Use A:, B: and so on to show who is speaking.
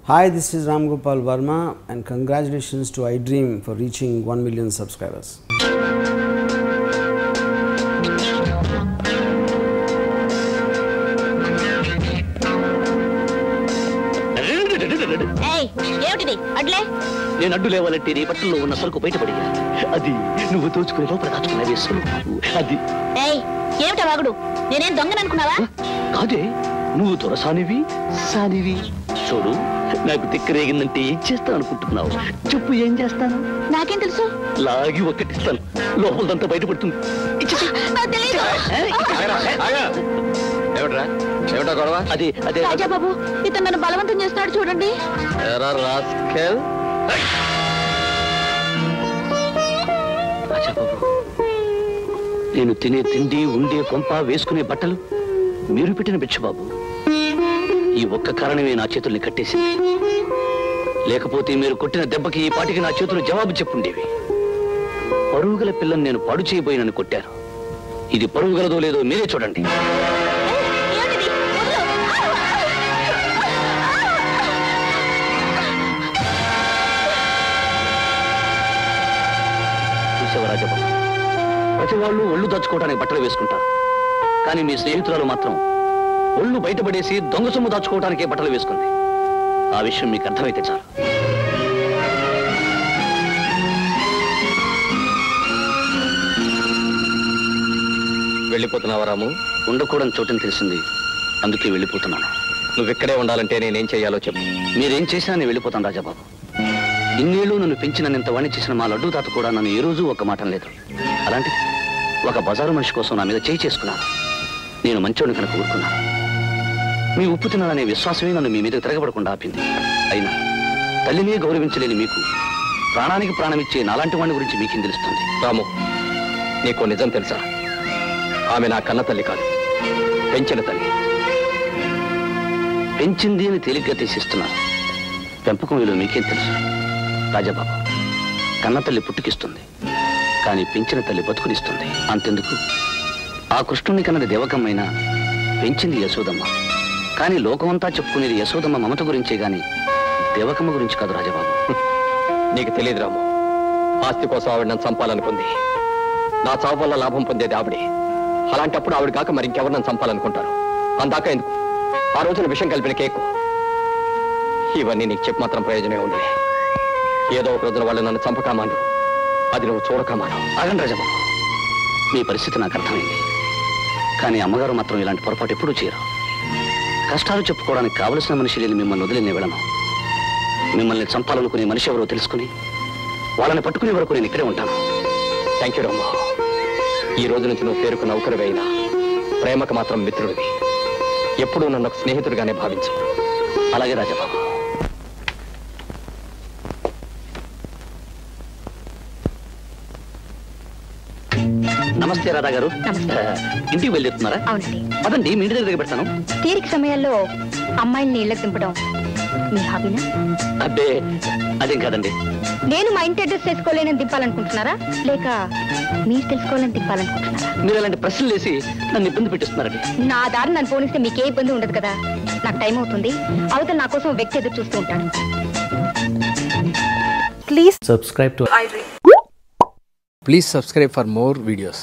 A: Hi, this is Ram Gopal Verma and congratulations to iDream for reaching 1 million subscribers.
B: నేను అడ్డు లేవాలంటే నీ బట్టల్లో ఉన్న సరుకు బయటపడిగా అది నువ్వు దోచుకునే లోపల దాచుకునే వేసుకుని అది
C: ఏమిటా వాగుడు? నేనేం దొంగననుకున్నావా?
B: కాదే, నువ్వు దొరసానివి సానివి. చూడు, నాకు తిక్కరేగిందంటే ఏం చేస్తాను అనుకుంటున్నావు? చెప్పు, ఏం చేస్తాను?
C: నాకేం తెలుసు?
B: లాగి ఒక్కటిస్తాను, లోపలదంతా బయటపడుతుంది. అదే అదే
C: రాజాబాబు, ఇతను నన్ను బలవంతం చేస్తున్నాడు చూడండి.
B: రాజాబాబు, నేను తినే తిండి, ఉండే కొంప, వేసుకునే బట్టలు మీరు పెట్టిన భిక్ష బాబు. ఈ ఒక్క కారణమే నా చేతుల్ని కట్టేసింది. లేకపోతే మీరు కొట్టిన దెబ్బకి ఈ పాటికి నా చేతులు జవాబు చెప్పుండేవి. పరుగుగల పిల్లని నేను పాడు చేయబోయినని కొట్టారు. ఇది పరుగుగలదో లేదో మీరే చూడండి. రాజబాబు, ప్రతి వాళ్ళు ఒళ్ళు దాచుకోవడానికి బట్టలు వేసుకుంటారు. కానీ మీ స్నేహితురాలు మాత్రం ఒళ్ళు బయటపడేసి దొంగ సొమ్ము దాచుకోవడానికే బట్టలు వేసుకుంది. ఆ విషయం మీకు అర్థమైతే చాలు. వెళ్ళిపోతున్నావా రాము? ఉండకూడని చోటని తెలిసింది, అందుకే వెళ్ళిపోతున్నాను. నువ్వు ఇక్కడే ఉండాలంటే నేనేం చేయాలో చెప్పు. మీరేం చేసినా నేను వెళ్ళిపోతాను రాజాబాబు. ఇన్నేళ్ళు నన్ను పెంచినంత వాణి చేసిన మా లడ్డూ తాత కూడా నన్ను ఏ రోజు ఒక మాట లేదు. అలాంటిది ఒక బజారు మనిషి కోసం నా మీద చేయి చేసుకున్నాను. నేను మంచోడిని కనుక ఊరుకున్నాను. మీ ఉప్పు తినాలనే విశ్వాసమే నన్ను మీ మీద తిరగబడకుండా ఆపింది. అయినా తల్లినే గౌరవించలేని మీకు ప్రాణానికి ప్రాణమిచ్చే నాలాంటి వాడిని గురించి మీకేం తెలుస్తుంది? రాము, నీకు నిజం తెలుసా? ఆమె నా కన్న తల్లి కాదు, పెంచిన తల్లి. పెంచింది అని తేలిగ్గా తీసిస్తున్నారు. పెంపకం విలువ మీకేం తెలుసు? రాజాబాబు, కన్న తల్లి పుట్టుకిస్తుంది, కానీ పెంచిన తల్లి బతుకునిస్తుంది. అంతెందుకు, ఆ కృష్ణుని కన్నది దేవకమ్మైనా పెంచింది యశోదమ్మ. కానీ లోకమంతా చెప్పుకునేది యశోదమ్మ మమత గురించే గాని దేవకమ్మ గురించి కాదు రాజాబాబు. నీకు తెలియదు రాము, ఆస్తి కోసం ఆవిడ నన్ను చంపాలనుకుంది. నా చావు వల్ల లాభం పొందేది ఆవిడే. అలాంటప్పుడు ఆవిడ కాక మరి ఇంకెవరు నన్ను చంపాలనుకుంటారు? అందాక ఎందుకు ఆ రోజున విషయం కలిపిన కేకు. ఇవన్నీ నీకు చెప్పి మాత్రం ప్రయోజనమే ఉంది. ఏదో ఒక రోజున వాళ్ళు నన్ను చంపకామాను, అది నువ్వు చూడకమాను. ఆగండి రాజాబాబు, మీ పరిస్థితి నాకు అర్థమైంది. కానీ అమ్మగారు మాత్రం ఇలాంటి పొరపాటు ఎప్పుడూ చేయరు. కష్టాలు చెప్పుకోవడానికి కావలసిన మనిషి లేని మిమ్మల్ని వదిలి నేను వెళ్ళను. మిమ్మల్ని చంపాలనుకునే మనిషి ఎవరో తెలుసుకుని వాళ్ళని పట్టుకునే వరకు నేను ఇక్కడే ఉంటాను. థ్యాంక్ యూ రామ్మ. ఈ రోజు నుంచి నువ్వు పేరుకు నౌకరు అయినా ప్రేమకు మాత్రం మిత్రుడివి. ఎప్పుడూ నన్ను ఒక స్నేహితుడిగానే భావించు. అలాగే రాజాబాబు. నమస్తే రాధా గారు. ఇంటికి వెళ్ళేస్తున్నారా?
C: అవునండి.
B: అదండి, మీ ఇంటి దగ్గర పెడతాను.
C: తీరిక సమయాల్లో అమ్మాయిని నీళ్ళకి దింపడం మీ హాబీనా?
B: అబ్బే, అదేం కాదండి.
C: నేను మా ఇంటి అడ్రస్ తెలుసుకోలేనని దింపాలనుకుంటున్నారా, లేక మీరు తెలుసుకోవాలని దింపాలనుకుంటున్నారా?
B: మీరు అలాంటి ప్రశ్నలు వేసి నన్ను ఇబ్బంది పెట్టిస్తున్నారండి.
C: నా దారి నన్ను పోనిస్తే మీకే ఇబ్బంది ఉండదు కదా. నాకు టైం అవుతుంది, అవతల నా కోసం వ్యక్తి ఎదురు చూస్తూ ఉంటాను.
A: Please subscribe to
D: iDream. Please subscribe for more videos.